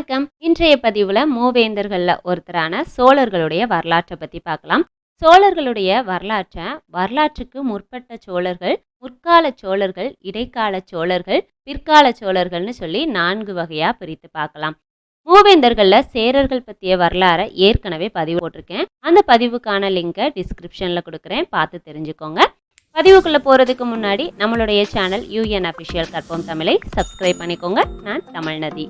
வணக்கம். இன்றைய பதிவுல மூவேந்தர்கள்ல ஒருத்தரான சோழர்களுடைய வரலாற்றை பத்தி பார்க்கலாம். சோழர்களுடைய வரலாற்றுக்கு முற்பட்ட சோழர்கள், முற்கால சோழர்கள், இடைக்கால சோழர்கள், பிற்கால சோழர்கள்னு சொல்லி 4 வகையா பிரித்து பார்க்கலாம். மூவேந்தர்கள்ல சேரர்கள் பற்றிய வரலாறை ஏற்கனவே பதிவு போட்டிருக்கேன். அந்த பதிவுக்கான லிங்கை டிஸ்கிரிப்ஷன்ல கொடுக்குறேன், பார்த்து தெரிஞ்சுக்கோங்க. பதிவுக்குள்ள போறதுக்கு முன்னாடி நம்மளுடைய சேனல் யூஎன் அஃபிஷியல் கற்போம் தமிழை சப்ஸ்கிரைப் பண்ணிக்கோங்க. நான் தமிழ்நதி.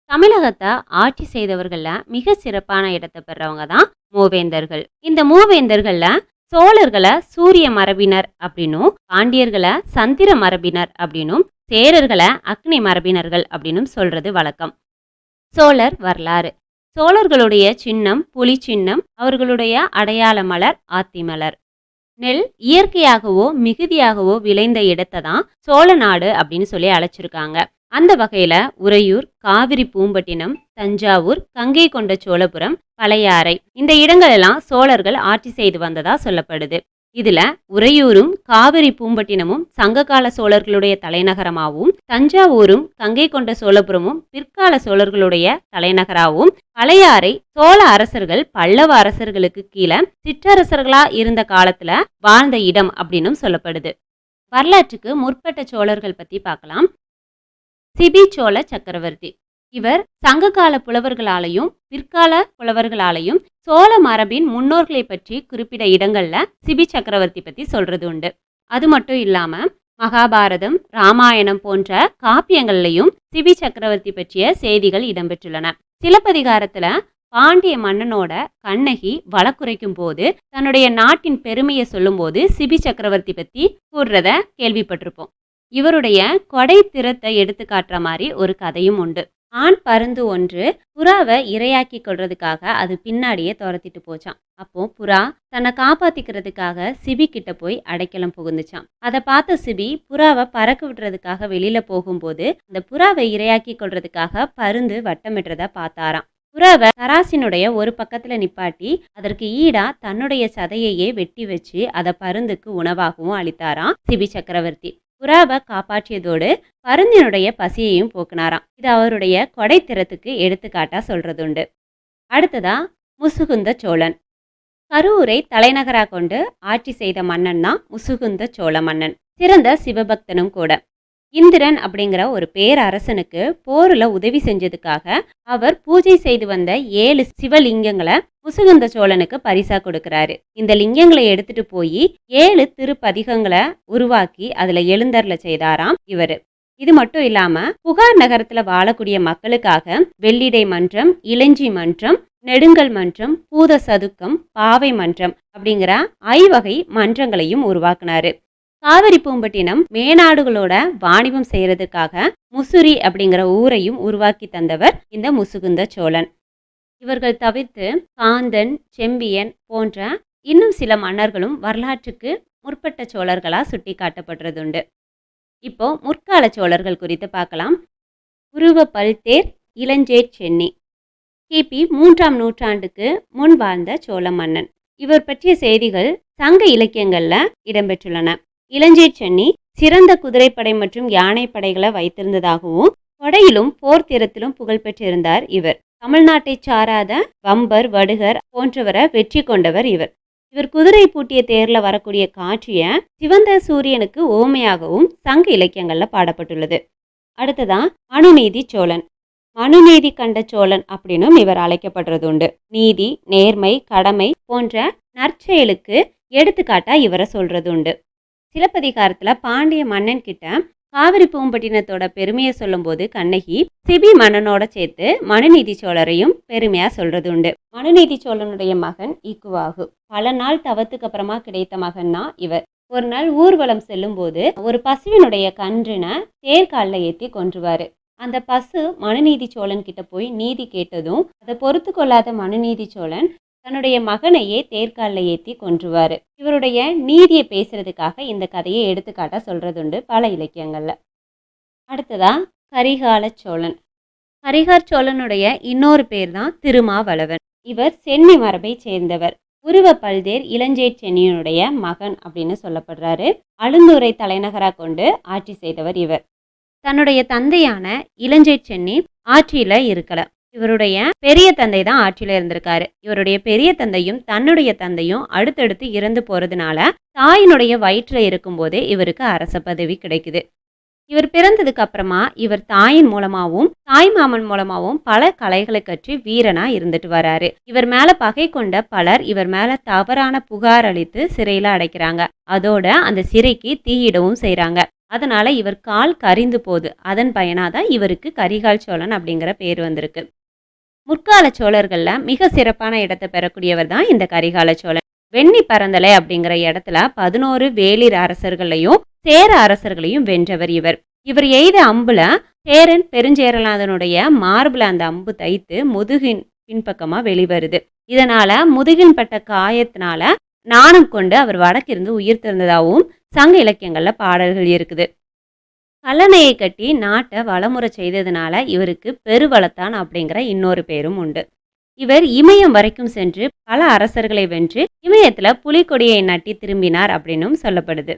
தமிழகத்தை ஆட்சி செய்தவர்கள்ல மிக சிறப்பான இடத்தை பெறவங்க தான் மூவேந்தர்கள். இந்த மூவேந்தர்கள்ல சோழர்களை சூரிய மரபினர் அப்படின்னும், பாண்டியர்களை சந்திர மரபினர் அப்படின்னும், சேரர்களை அக்னி மரபினர்கள் அப்படின்னும் சொல்றது வழக்கம். சோழர் வரலாறு. சோழர்களுடைய சின்னம் புலி சின்னம், அவர்களுடைய அடையாள மலர் ஆத்தி மலர். நெல் இயற்கையாகவோ மிகுதியாகவோ விளைந்த இடத்தை தான் சோழ நாடு அப்படின்னு சொல்லி அழைச்சிருக்காங்க. அந்த வகையில உறையூர், காவிரி பூம்பட்டினம், தஞ்சாவூர், கங்கை கொண்ட சோழபுரம், பழையாறை இந்த இடங்கள் எல்லாம் சோழர்கள் ஆட்சி செய்து வந்ததா சொல்லப்படுது. இதுல உறையூரும் காவிரி பூம்பட்டினமும் சங்ககால சோழர்களுடைய தலைநகரமாகவும், தஞ்சாவூரும் கங்கை கொண்ட சோழபுரமும் பிற்கால சோழர்களுடைய தலைநகராகவும், பழையாறை சோழ அரசர்கள் பல்லவ அரசர்களுக்கு கீழே சிற்றரசர்களா இருந்த காலத்துல வாழ்ந்த இடம் அப்படின்னும் சொல்லப்படுது. வரலாற்றுக்கு முற்பட்ட சோழர்கள் பத்தி பார்க்கலாம். சிபி சோழ சக்கரவர்த்தி. இவர் சங்ககால புலவர்களாலையும் பிற்கால புலவர்களாலையும் சோழ மரபின் முன்னோர்களை பற்றி குறிப்பிட இடங்கள்ல சிபி சக்கரவர்த்தி பத்தி சொல்றது உண்டு. அது மட்டும் இல்லாம மகாபாரதம், ராமாயணம் போன்ற காப்பியங்கள்லையும் சிபி சக்கரவர்த்தி பற்றிய செய்திகள் இடம்பெற்றுள்ளன. சிலப்பதிகாரத்துல பாண்டிய மன்னனோட கண்ணகி வழக்குரைக்கும் போது தன்னுடைய நாட்டின் பெருமையை சொல்லும் போது சிபி சக்கரவர்த்தி பத்தி கூறுறத கேள்விப்பட்டிருப்போம். இவருடைய கொடை திறத்தை எடுத்து காட்டுற மாதிரி ஒரு கதையும் உண்டு. ஆண் பருந்து ஒன்று புறாவை இரையாக்கி கொள்றதுக்காக அது பின்னாடியே துரத்திட்டு போச்சான். அப்போ புறா தன்னை காப்பாத்திக்கிறதுக்காக சிபி கிட்ட போய் அடைக்கலம் புகுந்துச்சான். அதை பார்த்த சிபி புறாவை பறக்க விடுறதுக்காக வெளியில போகும்போது அந்த புறாவை இரையாக்கி கொள்றதுக்காக பருந்து வட்டமிடுறத பார்த்தாராம். புறாவை தராசினுடைய ஒரு பக்கத்துல நிப்பாட்டி அதற்கு ஈடா தன்னுடைய சதையையே வெட்டி வச்சு அதை பருந்துக்கு உணவாகவும் அளித்தாராம் சிபி சக்கரவர்த்தி. புறாவை காப்பாற்றியதோடு பருந்தினுடைய பசியையும் போக்குனாராம். இது அவருடைய கொடைத்திறத்துக்கு எடுத்துக்காட்டா சொல்றதுண்டு. அடுத்ததா முசுகுந்த சோழன். கரூரை தலைநகரா கொண்டு ஆட்சி செய்த மன்னன் தான் முசுகுந்த சோழ மன்னன். சிறந்த சிவபக்தனும் கூட. இந்திரன் அப்படிங்கிற ஒரு பேரரசனுக்கு போர்ல உதவி செஞ்சதுக்காக அவர் பூஜை செய்து வந்த 7 சிவலிங்கங்களை முசுகுந்த சோழனுக்கு பரிசா கொடுக்கிறாரு. இந்த லிங்கங்களை எடுத்துட்டு போய் 7 திருப்பதிகங்களை உருவாக்கி அதுல எழுந்தருள செய்தாராம் இவரு. இது மட்டும் இல்லாம புகார் நகரத்துல வாழக்கூடிய மக்களுக்காக வெள்ளிடை மன்றம், இளஞ்சி மன்றம், நெடுங்கல் மன்றம், பூத சதுக்கம், பாவை மன்றம் அப்படிங்கிற 5 வகை மன்றங்களையும் உருவாக்குனாரு. காவிரி பூம்பட்டினம் மேனாடுகளோட வாணிபம் செய்யறதுக்காக முசிறி அப்படிங்கிற ஊரையும் உருவாக்கி தந்தவர் இந்த முசுகுந்த சோழன். இவர்கள் தவிர்த்து காந்தன், செம்பியன் போன்ற இன்னும் சில மன்னர்களும் வரலாற்றுக்கு முற்பட்ட சோழர்களா சுட்டி காட்டப்படுறதுண்டு. இப்போ முற்கால சோழர்கள் குறித்து பார்க்கலாம். உருவ பல்தேர் இளஞ்சேட் சென்னி. கிபி 3ஆம் நூற்றாண்டுக்கு முன் வாழ்ந்த சோழ மன்னன். இவர் பற்றிய செய்திகள் சங்க இலக்கியங்கள்ல இடம்பெற்றுள்ளன. இளஞ்சேட் சென்னி சிறந்த குதிரைப்படை மற்றும் யானை படைகளை வைத்திருந்ததாகவும் கொடையிலும் போர் திறத்திலும் புகழ்பெற்றிருந்தார் இவர். தமிழ்நாட்டை சாராத வம்பர், வடுகர் போன்றவரை வெற்றி கொண்டவர் இவர். இவர் குதிரை பூட்டிய தேர்ல வரக்கூடிய காட்சிய சிவந்த சூரியனுக்கு ஓமையாகவும் சங்க இலக்கியங்கள்ல பாடப்பட்டுள்ளது. அடுத்ததான் மனுநீதி சோழன். மனுநீதி கண்ட சோழன் அப்படின்னும் இவர் அழைக்கப்படுறது உண்டு. நீதி, நேர்மை, கடமை போன்ற நற்செயலுக்கு எடுத்துக்காட்டா இவரை சொல்றது உண்டு. சிலப்பதிகாரத்துல பாண்டிய மன்னன் கிட்ட காவிரி பூம்பட்டினத்தோட பெருமையை சொல்லும் போது கண்ணகி சிபி மன்னனோட சேர்த்து மனுநீதி சோழரையும் பெருமையா சொல்றது உண்டு. மனுநீதி சோழனுடைய மகன் இக்குவாகு. பல நாள் தவத்துக்கு அப்புறமா கிடைத்த மகன் தான் இவர். ஒரு நாள் ஊர்வலம் செல்லும் போது ஒரு பசுவினுடைய கன்றினை தேர்காலில் ஏற்றி கொன்றுவாரு. அந்த பசு மனுநீதி சோழன் கிட்ட போய் நீதி கேட்டதும் அதை பொறுத்து கொள்ளாத மனுநீதி சோழன் தன்னுடைய மகனையே தேர்காலில் ஏற்றி கொன்றுவாரு. இவருடைய நீதியை பேசுறதுக்காக இந்த கதையை எடுத்துக்காட்டா சொல்றதுண்டு பல இலக்கியங்கள்ல. அடுத்ததா கரிகால சோழன். கரிகார் சோழனுடைய இன்னொரு பேர் தான் திருமாவளவன். இவர் சென்னி மரபை சேர்ந்தவர். புருவ பல்தேர் இளஞ்சேட் சென்னியினுடைய மகன் அப்படின்னு சொல்லப்படுறாரு. அழுந்தூரை தலைநகராக கொண்டு ஆட்சி செய்தவர் இவர். தன்னுடைய தந்தையான இளஞ்சேட் சென்னி ஆட்சியில இருக்கல. இவருடைய பெரிய தந்தை தான் ஆட்சியில இருந்திருக்காரு. இவருடைய பெரிய தந்தையும் தன்னுடைய தந்தையும் அடுத்தடுத்து இறந்து போறதுனால தாயினுடைய வயிற்றுல இருக்கும்போதே இவருக்கு அரச பதவி கிடைக்குது. இவர் பிறந்ததுக்கு அப்புறமா இவர் தாயின் மூலமாகவும் தாய் மாமன் மூலமாகவும் பல கலைகளை கற்று வீரனா இருந்துட்டு வராரு. இவர் மேல பகை கொண்ட பலர் இவர் மேல தவறான புகார் அளித்து சிறையில அடைக்கிறாங்க. அதோட அந்த சிறைக்கு தீயிடவும் செய்றாங்க. அதனால இவர் கால் கரிந்து போகுது. அதன் பயனாதான் இவருக்கு கரிகால் சோழன் அப்படிங்கிற பேர் வந்திருக்கு. முற்கால சோழர்கள்ல மிக சிறப்பான இடத்தை பெறக்கூடியவர் தான் இந்த கரிகால சோழன். வெண்ணி பரந்தலை அப்படிங்கிற இடத்துல 11 வேளிர் அரசர்களையும் சேர அரசர்களையும் வென்றவர் இவர். இவர் எய்த அம்புல சேரன் பெருஞ்சேரலாதனுடைய மார்புல அந்த அம்பு தைத்து முதுகின் பின்பக்கமா வெளிவருது. இதனால முதுகின் பட்ட காயத்தினால நாணம் கொண்டு அவர் வடக்கிருந்து உயிர் திறந்ததாகவும் சங்க இலக்கியங்கள்ல பாடல்கள் இருக்குது. கல்லணையை கட்டி நாட்டை வளமுறை செய்ததுனால இவருக்கு பெருவளத்தான் அப்படிங்கிற இன்னொரு பேரும் உண்டு. இவர் இமயம் வரைக்கும் சென்று பல அரசர்களை வென்று இமயத்துல புலிக்கொடியை நட்டி திரும்பினார் அப்படின்னும் சொல்லப்படுது.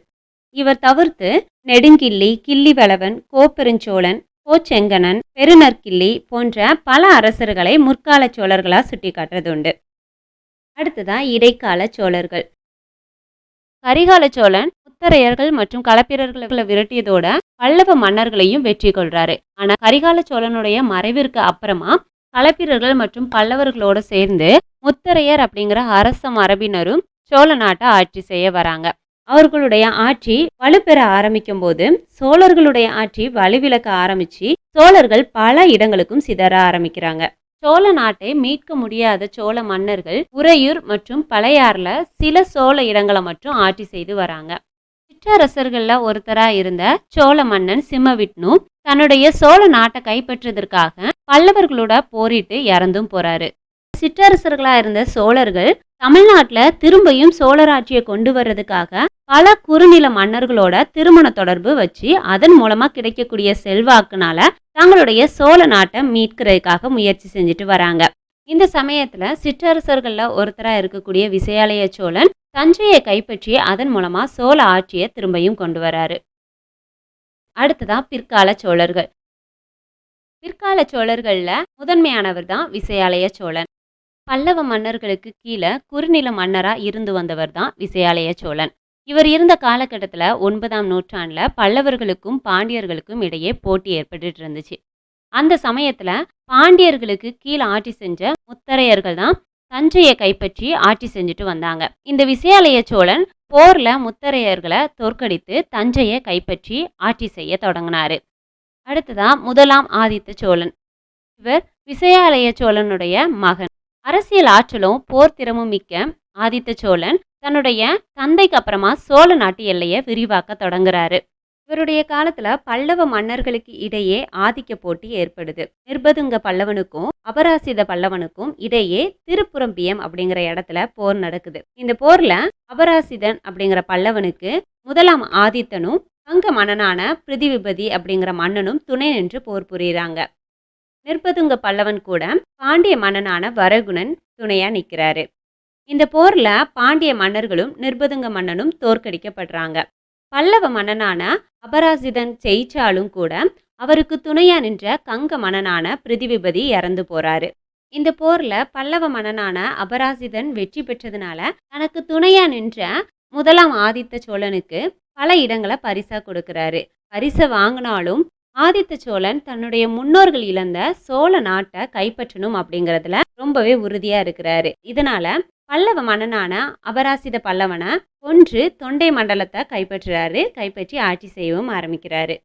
இவர் தவிர்த்து நெடுங்கிள்ளி, கிள்ளிவளவன், கோப்பெருஞ்சோழன், கோச்செங்கணன், பெருநற்கிள்ளி போன்ற பல அரசர்களை முற்கால சோழர்களா சுட்டி காட்டுறதுண்டு. அடுத்ததான் இடைக்கால சோழர்கள். கரிகால சோழன் முத்தரையர்கள் மற்றும் களப்பிரர்களை விரட்டியதோட பல்லவ மன்னர்களையும் வெற்றி கொள்றாரு. ஆனா கரிகால சோழனுடைய மறைவிற்கு அப்புறமா களப்பிரர்கள் மற்றும் பல்லவர்களோட சேர்ந்து முத்தரையர் அப்படிங்கிற அரச மரபினரும் சோழ நாட்டை ஆட்சி செய்ய வராங்க. அவர்களுடைய ஆட்சி வலுப்பெற ஆரம்பிக்கும் போது சோழர்களுடைய ஆட்சி வலுவிழக்க ஆரம்பிச்சு சோழர்கள் பல இடங்களுக்கும் சிதற ஆரம்பிக்கிறாங்க. சோழ நாட்டை மீட்க முடியாத சோழ மன்னர்கள் உறையூர் மற்றும் பழையாறுல சில சோழ இடங்களை மட்டும் ஆட்சி செய்து வராங்க. சிற்றரசர்கள்ல ஒருத்தரா இருந்த சோழ மன்னன் சிம்மவிஷ்ணு தன்னுடைய சோழ நாட்டை கைப்பற்றுவதற்காக பல்லவர்களோட போரிட்டு இறந்தும் போறாரு. சிற்றரசர்களா இருந்த சோழர்கள் தமிழ்நாட்டுல திரும்பியும் சோழராட்சியை கொண்டு வர்றதுக்காக பல குறுநில மன்னர்களோட திருமண தொடர்பு வச்சு அதன் மூலமா கிடைக்கக்கூடிய செல்வாக்குனால தங்களுடைய சோழ நாட்டை மீட்கிறதுக்காக முயற்சி செஞ்சுட்டு வராங்க. இந்த சமயத்துல சிற்றரசர்கள்ல ஒருத்தரா இருக்கக்கூடிய விசயாலய சோழன் தஞ்சையை கைப்பற்றி அதன் மூலமா சோழ ஆட்சியை திரும்பியும் கொண்டு வராரு. அடுத்ததான் பிற்கால சோழர்கள். பிற்கால சோழர்கள்ல முதன்மையானவர் தான் விசயாலய சோழன். பல்லவ மன்னர்களுக்கு கீழே குறுநில மன்னரா இருந்து வந்தவர் தான் விசயாலய சோழன். இவர் இருந்த காலகட்டத்தில் 9ஆம் நூற்றாண்டுல பல்லவர்களுக்கும் பாண்டியர்களுக்கும் இடையே போட்டி ஏற்பட்டு இருந்துச்சு. அந்த சமயத்துல பாண்டியர்களுக்கு கீழே ஆட்சி செஞ்ச முத்தரையர்கள் தான் தஞ்சையை கைப்பற்றி ஆட்சி செஞ்சுட்டு வந்தாங்க. இந்த விசயாலய சோழன் போர்ல முத்தரையர்களை தோற்கடித்து தஞ்சையை கைப்பற்றி ஆட்சி செய்ய தொடங்கினாரு. அடுத்ததான் முதலாம் ஆதித்த சோழன். இவர் விசயாலய சோழனுடைய மகன். அரசியல் ஆற்றலும் போர் திறமும் மிக்க ஆதித்த சோழன் தன்னுடைய தந்தைக்கு அப்புறமா சோழ நாட்டு எல்லையை விரிவாக்க தொடங்குறாரு. இவருடைய காலத்துல பல்லவ மன்னர்களுக்கு இடையே ஆதிக்க போட்டி ஏற்படுது. நிர்பதுங்க பல்லவனுக்கும் அபராசித பல்லவனுக்கும் இடையே திருப்புறம்பியம் அப்படிங்கிற இடத்துல போர் நடக்குது. இந்த போர்ல அபராசிதன் அப்படிங்கிற பல்லவனுக்கு முதலாம் ஆதித்தனும் அங்க மன்னனான பிருதிவிபதி அப்படிங்கிற மன்னனும் துணை நின்று போர் புரியுறாங்க. நிர்பதுங்க பல்லவன் கூட பாண்டிய மன்னனான வரகுணன் துணையா நிற்கிறாரு. இந்த போர்ல பாண்டிய மன்னர்களும் நிர்பதுங்க மன்னனும் தோற்கடிக்கப்படுறாங்க. பல்லவ மன்னனான அபராசிதன் ஜெயிச்சாலும் கூட அவருக்கு துணையா நின்ற கங்க மன்னனான பிருதிவிபதி இறந்து போறாரு. இந்த போர்ல பல்லவ மன்னனான அபராசிதன் வெற்றி பெற்றதுனால தனக்கு துணையா நின்ற முதலாம் ஆதித்த சோழனுக்கு பல இடங்களை பரிசா கொடுக்கிறாரு. பரிசை வாங்கினாலும் ஆதித்த சோழன் தன்னுடைய முன்னோர்கள் இழந்த சோழ நாட்டை கைப்பற்றணும் அப்படிங்கிறதுல ரொம்பவே உறுதியா இருக்கிறாரு. இதனால பல்லவ மன்னனான அபராசித பல்லவனை கொன்று தொண்டை மண்டலத்தை கைப்பற்றி ஆட்சி செய்யவும் ஆரம்பிக்கிறாரு.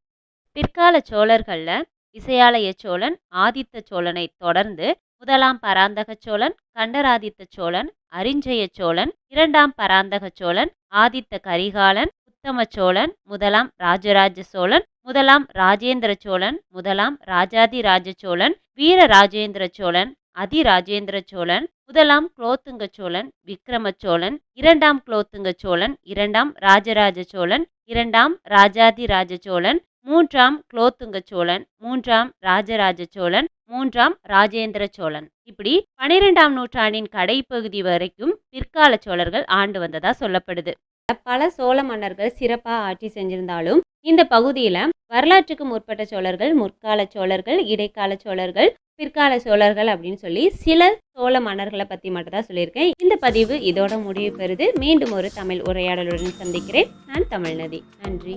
பிற்கால சோழர்கள்ல விசயாலய சோழன் ஆதித்த சோழனை தொடர்ந்து முதலாம் பராந்தக சோழன், கண்டராதித்த சோழன், அரிஞ்சய சோழன், இரண்டாம் பராந்தக சோழன், ஆதித்த கரிகாலன், உத்தம சோழன், முதலாம் ராஜராஜ சோழன், முதலாம் ராஜேந்திர சோழன், முதலாம் ராஜாதிராஜ சோழன், வீர ராஜேந்திர சோழன், அதிராஜேந்திர சோழன், முதலாம் குலோத்துங்க சோழன், விக்ரம சோழன், இரண்டாம் குலோத்துங்க சோழன், இரண்டாம் ராஜராஜ சோழன், இரண்டாம் ராஜாதிராஜ சோழன், மூன்றாம் குலோத்துங்க சோழன், மூன்றாம் ராஜராஜ சோழன், மூன்றாம் ராஜேந்திர சோழன். இப்படி 12ஆம் நூற்றாண்டின் கடைப்பகுதி வரைக்கும் பிற்கால சோழர்கள் ஆண்டு வந்ததா சொல்லப்படுது. பல சோழ மன்னர்கள் சிறப்பா ஆட்சி செஞ்சிருந்தாலும் இந்த பகுதியில வரலாற்றுக்கு முற்பட்ட சோழர்கள், முற்கால சோழர்கள், இடைக்கால சோழர்கள், பிற்கால சோழர்கள் அப்படின்னு சொல்லி சில சோழ மன்னர்களை பத்தி மட்டும் தான் சொல்லியிருக்கேன். இந்த பதிவு இதோட முடிவு பெறுது. மீண்டும் ஒரு தமிழ் உரையாடலுடன் சந்திக்கிறேன். நான் தமிழ்நதி. நன்றி.